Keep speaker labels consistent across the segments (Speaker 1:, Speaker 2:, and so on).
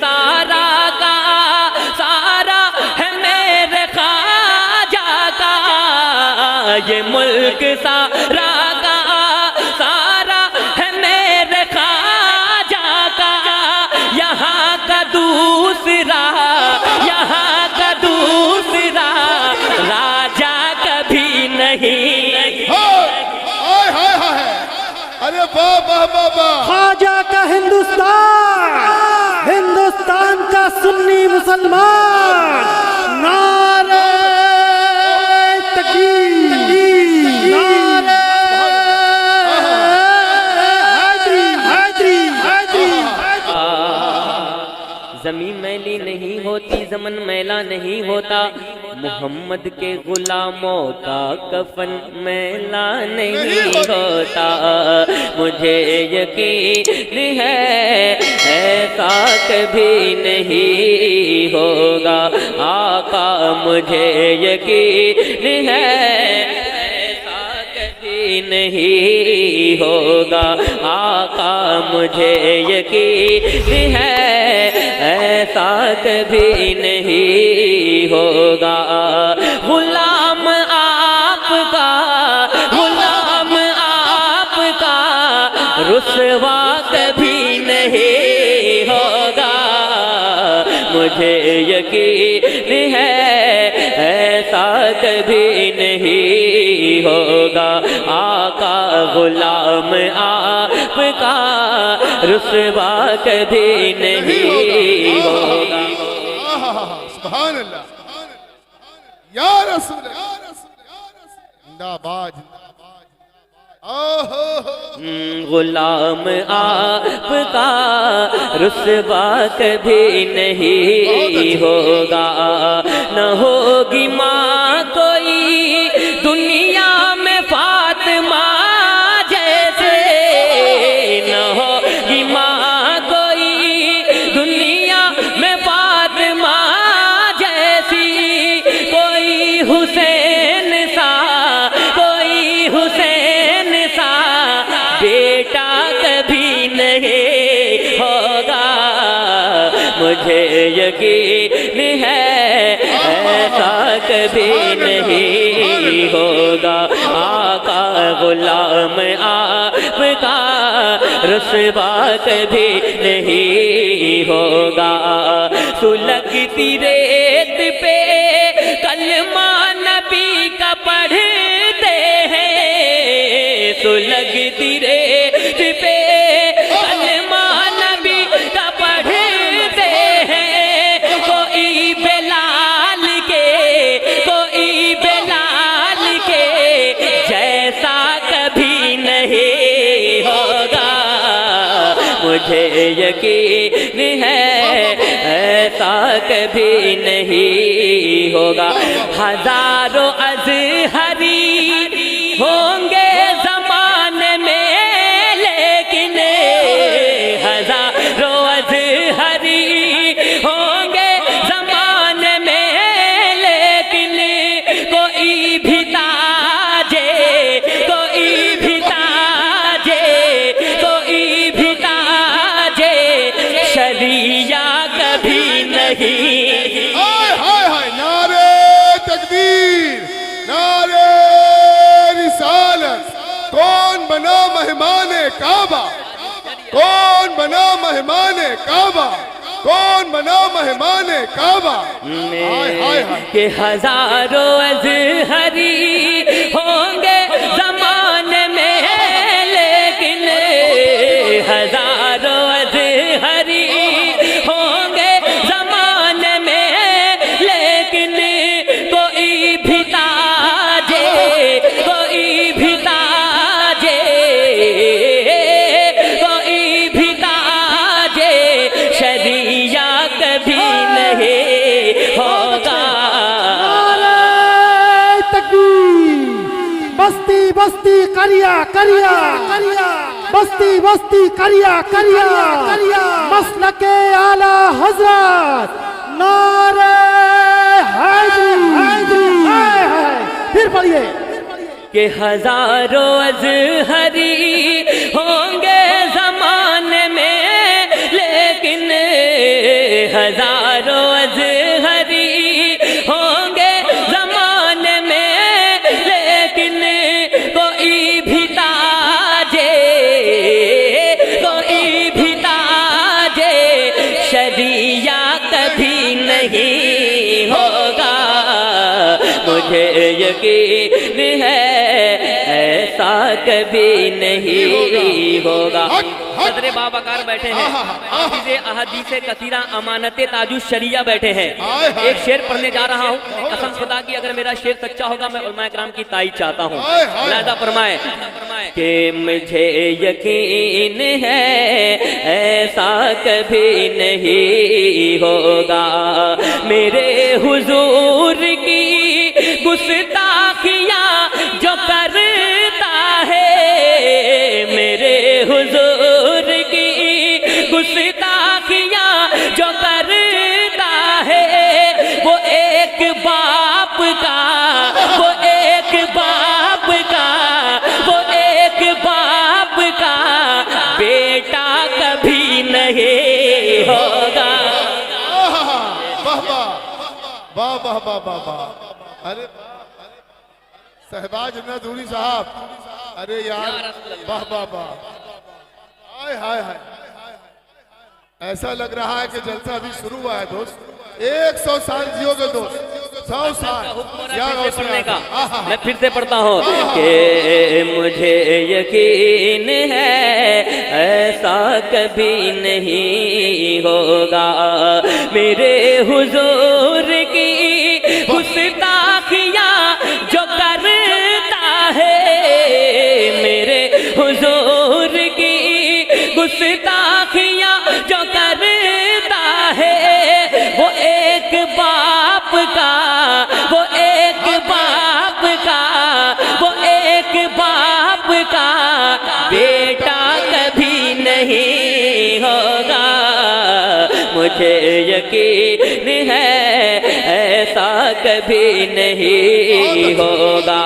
Speaker 1: سارا کا سارا ہے میرے خواجہ کا، یہ ملک سارا کا سارا ہے میرے خواجہ کا، یہاں کا دوسرا راجا کبھی نہیں۔
Speaker 2: ارے بابا بابا،
Speaker 3: خواجہ کا ہندوستان کا سنی مسلمان، نعرہ تکبیر، نعرہ حیدری۔
Speaker 1: زمین میلی نہیں ہوتی، زمن میلا نہیں ہوتا، محمد کے غلاموں کا کفن میلا نہیں ہوتا، مجھے یقین ہے ایسا کبھی نہیں ہوگا آقا، مجھے یقین ہے ایسا کبھی نہیں ہوگا آقا، مجھے یقین ہے ایسا کبھی نہیں ہوگا، غلام آپ کا رسوا کبھی نہیں ہوگا، مجھے یقین ہے ایسا کبھی نہیں ہوگا آقا، غلام آپ کا رسوا کبھی نہیں ہوگا۔
Speaker 2: سبحان اللہ، یا رسول اللہ، زندہ باد۔
Speaker 1: غلام آپ کا رسوا کبھی نہیں ہوگا، نہ ہوگی ماں کوئی دنیا میں فاطمہ جیسے، نہ ہوگی ماں کوئی دنیا میں فاطمہ جیسی، کوئی حسین سا بیٹا کبھی نہیں ہوگا، مجھے یقین ہے ایسا کبھی نہیں ہوگا آقا، غلام آپ کا رسوا کبھی نہیں ہوگا، سلگتی ریت پہ کلمہ نبی کا پڑھتے ہیں، سلگتی ریت پہ کلمہ نبی کا پڑھتے ہیں، کوئی بلال کے جیسا کبھی نہیں ہوگا، مجھے یقین ہے ایسا کبھی نہیں ہوگا، ہزاروں ازہری ہوں گے زمانے میں، لیکن ہزاروں ازہری ہوں گے زمانے میں، لیکن کوئی بھی تاجے شریعہ کبھی نہیں۔
Speaker 2: نعرہ تکبیر، نعرہ رسالت، کون بنا مہمان کعبہ، کون بنا مہمان کعبہ، کون بنا مہمان کعبہ،
Speaker 1: کہ ہزاروں ازہری ہوں گے زمانے میں، لیکن ہزاروں ازہری ہوں گے زمانے میں، لیکن کوئی بھی تاجے شریعہ کبھی نہیں ہوگا۔
Speaker 3: نعرہ تکبیر، بستی بستی کریا بستی بستی کریا مسلک اعلی حضرت، نعرہ حیدری، پھر پڑھیے
Speaker 1: کہ ہزاروں ازہری ہوں گے زمانے میں، لیکن ہزاروں ازہری ہوں گے زمانے میں، لیکن کوئی بھی تاجے شریعہ کبھی نہیں ہوگا، مجھے یقین ہے ایسا کبھی نہیں ہوگا۔ صدر باباکار بیٹھے ہیں، حافظ احادیث کثیرہ امانت تاج الشریعہ بیٹھے ہیں۔ ایک شعر پڑھنے جا رہا ہوں، قسم خدا کی اگر میرا شعر سچا ہوگا میں علماء کرام کی تائید چاہتا ہوں۔ لہذا فرمائے کہ مجھے یقین ہے ایسا کبھی نہیں ہوگا، میرے حضور کی گستاخیاں جو کرتا ہے، میرے حضور کی گستاخیاں جو کرتا ہے، وہ ایک باپ کا، وہ ایک باپ کا، وہ ایک باپ کا بیٹا کبھی نہیں ہوگا۔
Speaker 2: واہ واہ واہ واہ واہ، ارے صاحباج نذوری صاحب، ارے یار واہ واہ واہ، ہائے ہائے ہائے، ایسا لگ رہا ہے کہ جلسہ ابھی شروع ہوا ہے دوست۔ 100 سال جیو گے دوست، 100 سال یا
Speaker 1: پڑھنے کا میں پھر سے پڑھتا ہوں کہ مجھے یقین ہے ایسا کبھی نہیں ہوگا، میرے حضور کی گستاخیاں جو کرتا ہے، میرے حضور کی گستاخیاں جو کرتا ہے، وہ ایک باپ کا، وہ ایک باپ کا، وہ ایک باپ کا بیٹا کبھی نہیں ہوگا، مجھے یقین ہے ایسا کبھی نہیں ہوگا۔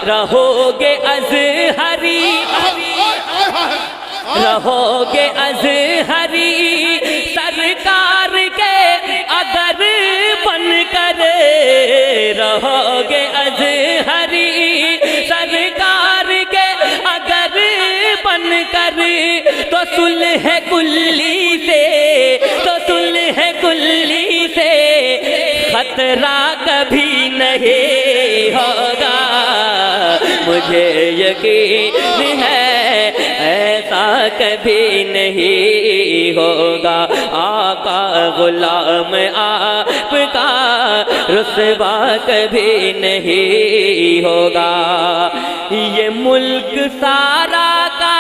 Speaker 1: رہو گے ازہری، رہو گے ازہری سرکار کے اگر بن کر، رہو گے ازہری سرکار کے اگر بن کر، تو صلح کلی سے، تو صلح کلی سے خطرہ کبھی نہیں ہوگا، مجھے یقین ہے ایسا کبھی نہیں ہوگا۔ آقا غلام آپ کا رسوا کبھی نہیں ہوگا، یہ ملک سارا کا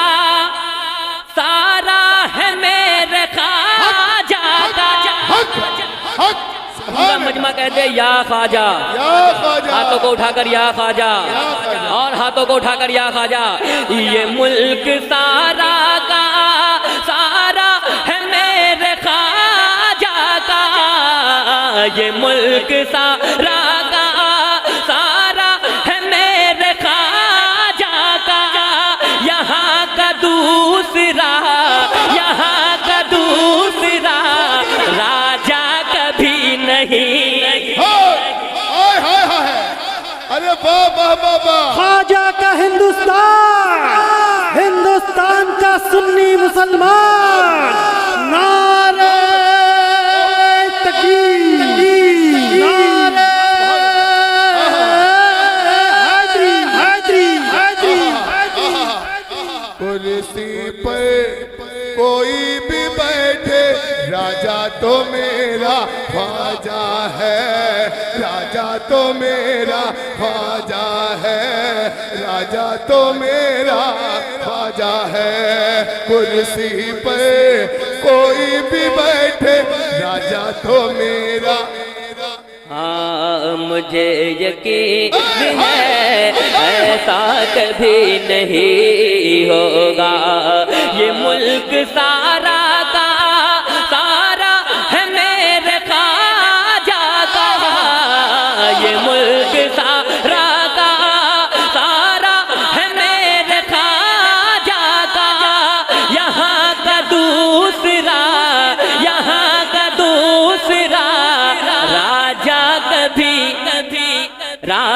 Speaker 1: سارا ہے میرے خواجہ کا۔ پورا مجمع کہتے ہیں یا خواجہ، ہاتھوں کو اٹھا کر یا خواجہ، اور ہاتھوں کو اٹھا کر یا خواجہ، یہ ملک سارا کا سارا ہے میرے خواجہ کا، یہ ملک سارا کا سارا ہے میرے خواجہ کا، یہاں کا دوسرا، یہاں کا دوسرا راجہ کبھی نہیں۔
Speaker 2: ارے واہ واہ واہ واہ،
Speaker 3: خواجہ کا ہندوستان، ہندوستان کا سنی مسلمان، نعرہ تکبیر، نعرہ حیدری، حیدری، حیدری،
Speaker 2: کرسی پر کوئی بھی بیٹھے، راجہ تو میرا خواجہ ہے، راجہ تو میرا خواجہ ہے، راجہ تو میرا خواجہ ہے، کرسی پر کوئی بھی بیٹھے، راجہ تو میرا۔
Speaker 1: ہاں مجھے یقین ہے ایسا کبھی نہیں ہوگا، یہ ملک سارا کا سارا ہے میرے خواجہ کا، یہ ملک سارا کا سارا ہے میرے خواجہ کا، یہاں کا دوسرا، یہاں کا دوسرا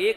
Speaker 1: 1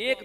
Speaker 1: 1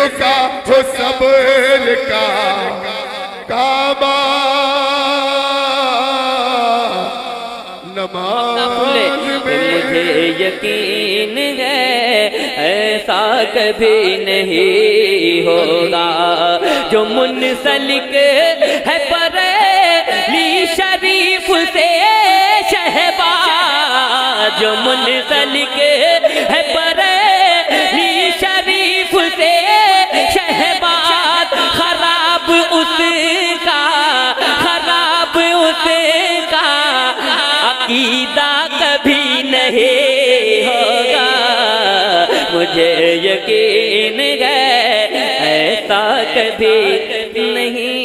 Speaker 2: جھکا ہو صبر کا کعبہ نماز
Speaker 1: مجھے یقین ہے ایسا کبھی نہیں ہوگا جو منسلک ہے بریلی شریف سے شہباز، جو منسلک ہے بریلی شریف سے شہباز، خراب اس کا عقیدہ کبھی نہیں ہوگا، مجھے یقین ہے ایسا کبھی نہیں